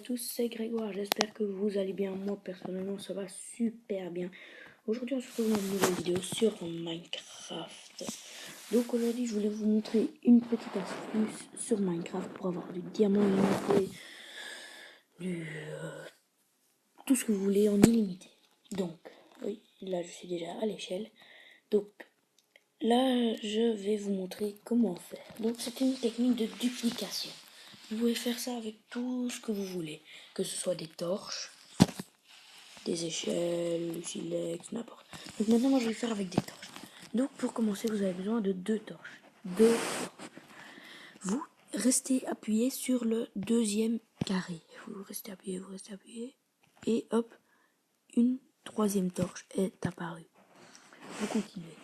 tous, c'est Grégoire, j'espère que vous allez bien. Moi personnellement ça va super bien. Aujourd'hui on se retrouve dans une nouvelle vidéo sur Minecraft. Donc aujourd'hui je voulais vous montrer une petite astuce sur Minecraft pour avoir du diamant illimité, tout ce que vous voulez en illimité. Donc oui, là je suis déjà à l'échelle. Donc là je vais vous montrer comment faire. Donc c'est une technique de duplication. Vous pouvez faire ça avec tout ce que vous voulez, que ce soit des torches, des échelles, du silex, n'importe. Donc maintenant moi je vais le faire avec des torches. Donc pour commencer vous avez besoin de deux torches. Vous restez appuyé sur le deuxième carré. Vous restez appuyé. Et hop, une troisième torche est apparue. Vous continuez.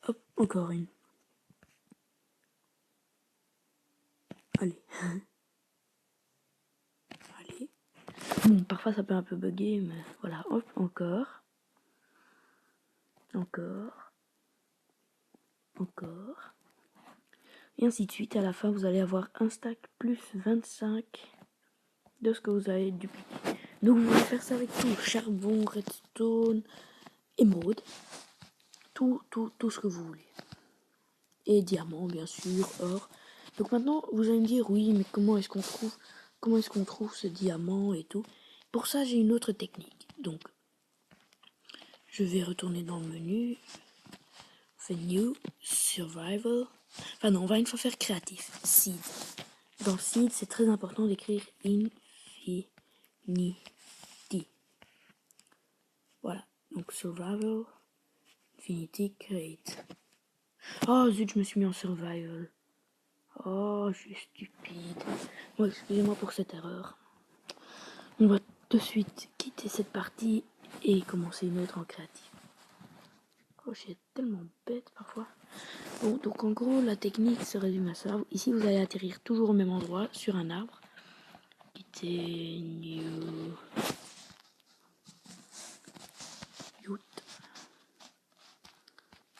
Hop, encore une. Allez. Allez. Bon, parfois ça peut un peu bugger, mais voilà. Hop, encore. Et ainsi de suite. À la fin, vous allez avoir un stack plus 25 de ce que vous avez dupliqué. Donc vous pouvez faire ça avec tout. Charbon, redstone, émeraude. Tout ce que vous voulez. Et diamant, bien sûr, or. Donc maintenant, vous allez me dire, oui, mais comment est-ce qu'on trouve ce diamant et tout. Pour ça, j'ai une autre technique. Donc, je vais retourner dans le menu. On fait New, Survival. Enfin non, on va une fois faire créatif. Seed. Dans Seed, c'est très important d'écrire Infinity. Voilà. Donc Survival, Infinity, Create. Oh zut, je me suis mis en Survival. Oh, je suis stupide. Bon, excusez-moi pour cette erreur. On va de suite quitter cette partie et commencer une autre en créatif. Oh, je suis tellement bête parfois. Bon, donc en gros, la technique se résume à ça. Ici, vous allez atterrir toujours au même endroit, sur un arbre. Quitter New Youth.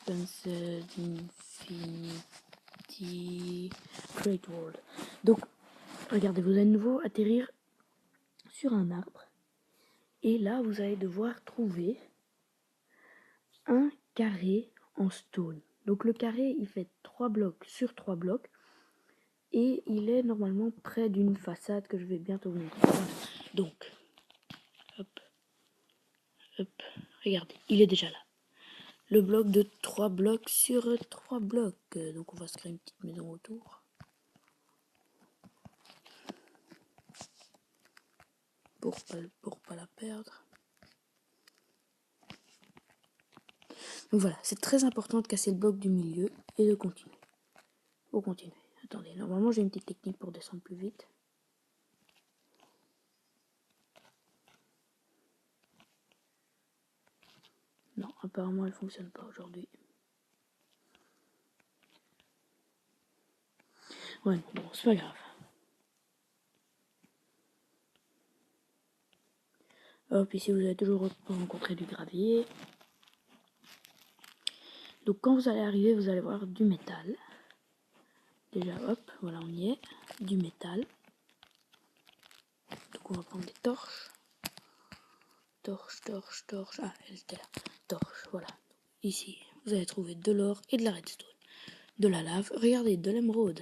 Fenced Infinity Great World. Donc, regardez, vous allez de nouveau atterrir sur un arbre. Et là, vous allez devoir trouver un carré en stone. Donc le carré, il fait 3 blocs sur 3 blocs. Et il est normalement près d'une façade que je vais bientôt vous montrer. Voilà. Donc, hop, regardez, il est déjà là. Le bloc de 3 blocs sur 3 blocs. Donc on va se créer une petite maison autour. Pour pas la perdre. Donc voilà, c'est très important de casser le bloc du milieu et de continuer. Faut continuer. Attendez, normalement j'ai une petite technique pour descendre plus vite. Non, apparemment elle fonctionne pas aujourd'hui. Ouais, bon, c'est pas grave. Hop, ici vous allez toujours rencontrer du gravier. Donc quand vous allez arriver, vous allez voir du métal. Déjà, hop, voilà, on y est. Du métal. Donc on va prendre des torches. Torche. Ah, elle était là. Torche, voilà. Ici, vous allez trouver de l'or et de la redstone. De la lave. Regardez, de l'émeraude.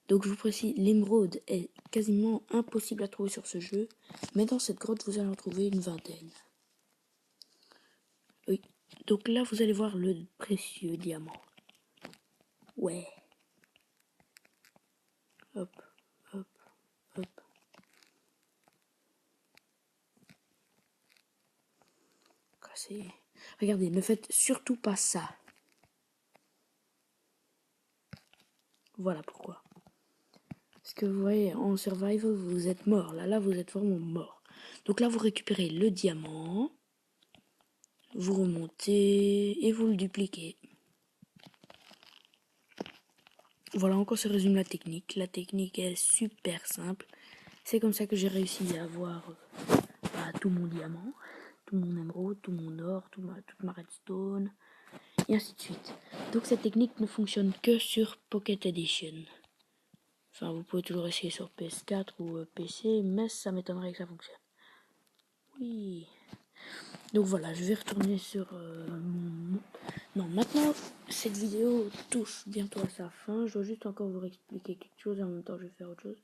Donc je vous précise, l'émeraude est quasiment impossible à trouver sur ce jeu. Mais dans cette grotte, vous allez en trouver une vingtaine. Oui. Donc là, vous allez voir le précieux diamant. Ouais. Hop. Cassé. Regardez, ne faites surtout pas ça. Voilà pourquoi. Parce que vous voyez, en survival, vous êtes mort. Là, vous êtes vraiment mort. Donc là, vous récupérez le diamant. Vous remontez et vous le dupliquez. Voilà, encore se résume la technique. La technique est super simple. C'est comme ça que j'ai réussi à avoir tout mon diamant, tout mon émeraude, tout mon or, toute ma redstone, et ainsi de suite. Donc cette technique ne fonctionne que sur Pocket Edition. Enfin, vous pouvez toujours essayer sur PS4 ou PC, mais ça m'étonnerait que ça fonctionne. Oui. Donc voilà, je vais retourner sur mon... Non, maintenant, cette vidéo touche bientôt à sa fin. Je dois juste encore vous expliquer quelque chose et en même temps, je vais faire autre chose.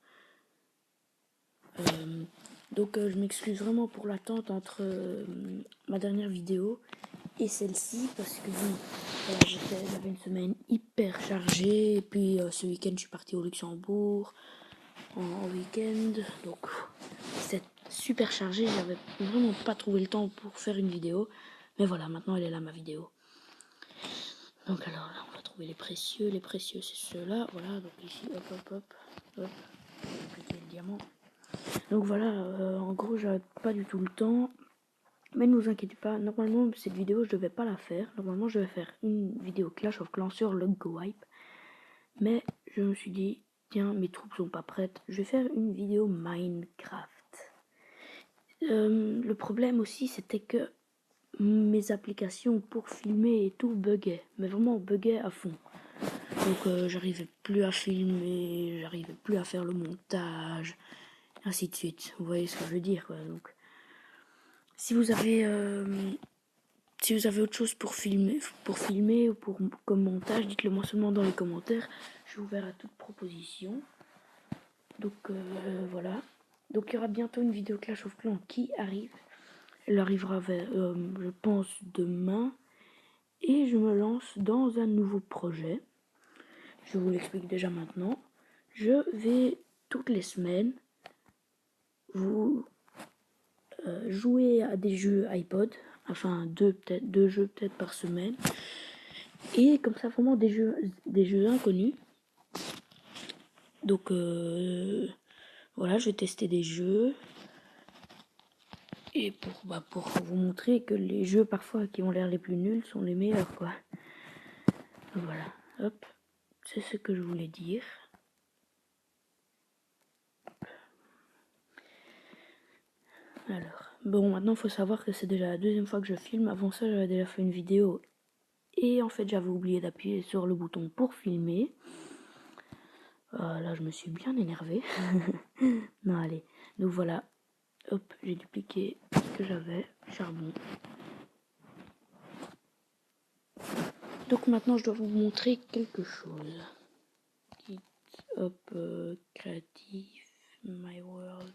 Donc je m'excuse vraiment pour l'attente entre ma dernière vidéo et celle-ci parce que bon, voilà, j'avais une semaine hyper chargée et puis ce week-end je suis partie au Luxembourg en week-end, donc c'est super chargé, j'avais vraiment pas trouvé le temps pour faire une vidéo, mais voilà, maintenant elle est là ma vidéo. Donc alors là on va trouver les précieux c'est ceux-là, voilà, donc ici hop hop hop hop, je vais appliquer le diamant. Donc voilà, en gros, j'avais pas du tout le temps. Mais ne vous inquiétez pas, normalement, cette vidéo, je devais pas la faire. Normalement, je vais faire une vidéo Clash of Clans sur le Go Wipe. Mais je me suis dit, tiens, mes troupes sont pas prêtes. Je vais faire une vidéo Minecraft. Le problème aussi, c'était que mes applications pour filmer et tout buguaient. Mais vraiment buguaient à fond. Donc j'arrivais plus à filmer, j'arrivais plus à faire le montage, ainsi de suite. Vous voyez ce que je veux dire, quoi. Donc, si vous avez autre chose pour filmer ou comme montage, dites-le moi seulement dans les commentaires. Je suis ouvert à toute proposition. Donc voilà. Donc il y aura bientôt une vidéo Clash of Clans qui arrive. Elle arrivera vers, je pense, demain. Et je me lance dans un nouveau projet. Je vous l'explique déjà maintenant. Je vais toutes les semaines vous jouer à des jeux iPod. Enfin deux jeux peut-être par semaine. Et comme ça, vraiment des jeux inconnus. Donc voilà, je vais tester des jeux. Et pour vous montrer que les jeux parfois qui ont l'air les plus nuls sont les meilleurs, quoi. Donc voilà, hop, c'est ce que je voulais dire. Alors, bon, maintenant il faut savoir que c'est déjà la deuxième fois que je filme. Avant ça, j'avais déjà fait une vidéo. Et en fait, j'avais oublié d'appuyer sur le bouton pour filmer. Là, je me suis bien énervée. Non, allez. Donc voilà. Hop, j'ai dupliqué ce que j'avais. Charbon. Donc maintenant, je dois vous montrer quelque chose. Hop, créatif, my world.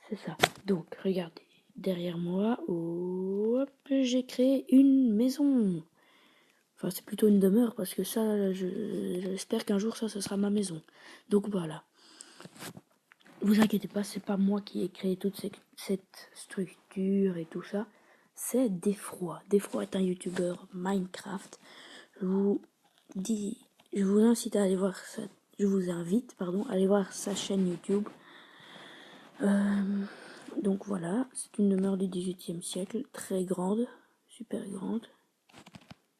C'est ça. Donc, regardez. Derrière moi, hop, j'ai créé une maison. Enfin, c'est plutôt une demeure parce que ça, j'espère qu'un jour, ça sera ma maison. Donc voilà. Vous inquiétez pas, c'est pas moi qui ai créé toute cette structure et tout ça. C'est Defroy. Defroy est un youtubeur Minecraft. Je vous incite à aller voir ça. Je vous invite, pardon, à aller voir sa chaîne YouTube. Donc voilà, c'est une demeure du 18e siècle, très grande, super grande.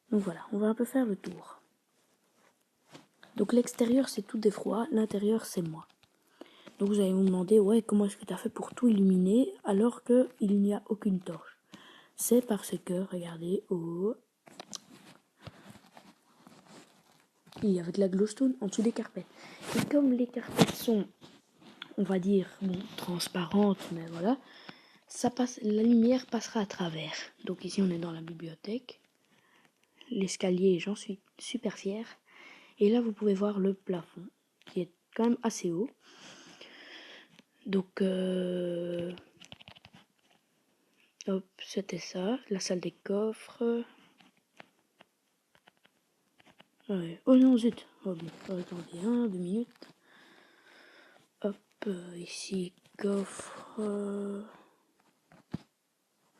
Donc voilà, on va un peu faire le tour. Donc l'extérieur c'est tout Defroy, l'intérieur c'est moi. Donc vous allez vous demander, ouais, comment est-ce que tu as fait pour tout illuminer alors qu'il n'y a aucune torche? C'est parce que, regardez, il y avait de la glowstone en dessous des carpettes. Et comme les carpettes sont, on va dire, bon, transparentes, mais voilà, la lumière passera à travers. Donc ici, on est dans la bibliothèque. L'escalier, j'en suis super fière. Et là, vous pouvez voir le plafond, qui est quand même assez haut. Donc, hop, c'était ça, la salle des coffres. Ouais. Oh non, zut. Oh, bon. Attendez, 2 minutes. Hop, ici, coffre.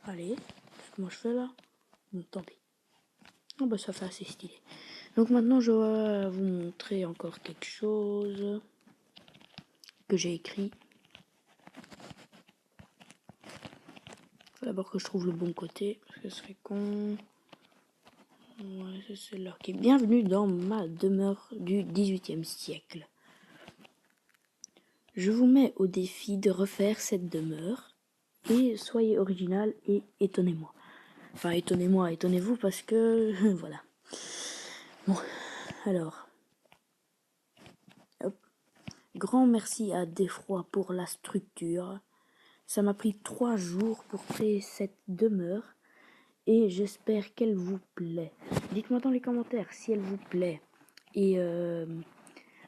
Allez, qu'est-ce que moi je fais là? Bon, tant pis. Oh, bah, ça fait assez stylé. Donc maintenant, je vais vous montrer encore quelque chose que j'ai écrit. Faut d'abord que je trouve le bon côté, parce que ce serait con. Ouais, c'est celle-là. Qui est bienvenue dans ma demeure du 18e siècle. Je vous mets au défi de refaire cette demeure. Et soyez original et étonnez-moi. Enfin, étonnez-moi, étonnez-vous parce que... voilà. Bon, alors, hop. Grand merci à Défroid pour la structure. Ça m'a pris 3 jours pour créer cette demeure et j'espère qu'elle vous plaît. Dites-moi dans les commentaires si elle vous plaît. Et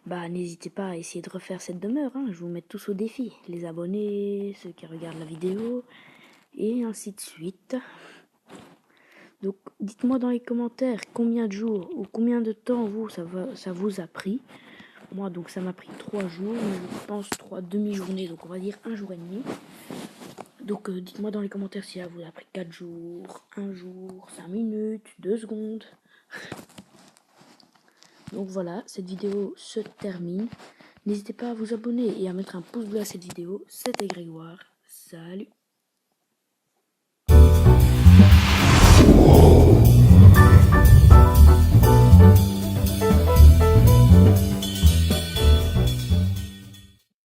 n'hésitez pas à essayer de refaire cette demeure. Je vous mets tous au défi. Les abonnés, ceux qui regardent la vidéo et ainsi de suite. Donc dites-moi dans les commentaires combien de jours ou combien de temps ça vous a pris. Moi donc ça m'a pris 3 jours, mais je pense 3 demi-journées, donc on va dire 1 jour et demi. Donc dites-moi dans les commentaires si ça vous a pris 4 jours, 1 jour, 5 minutes, 2 secondes. Donc voilà, cette vidéo se termine. N'hésitez pas à vous abonner et à mettre un pouce bleu à cette vidéo. C'était Grégoire. Salut!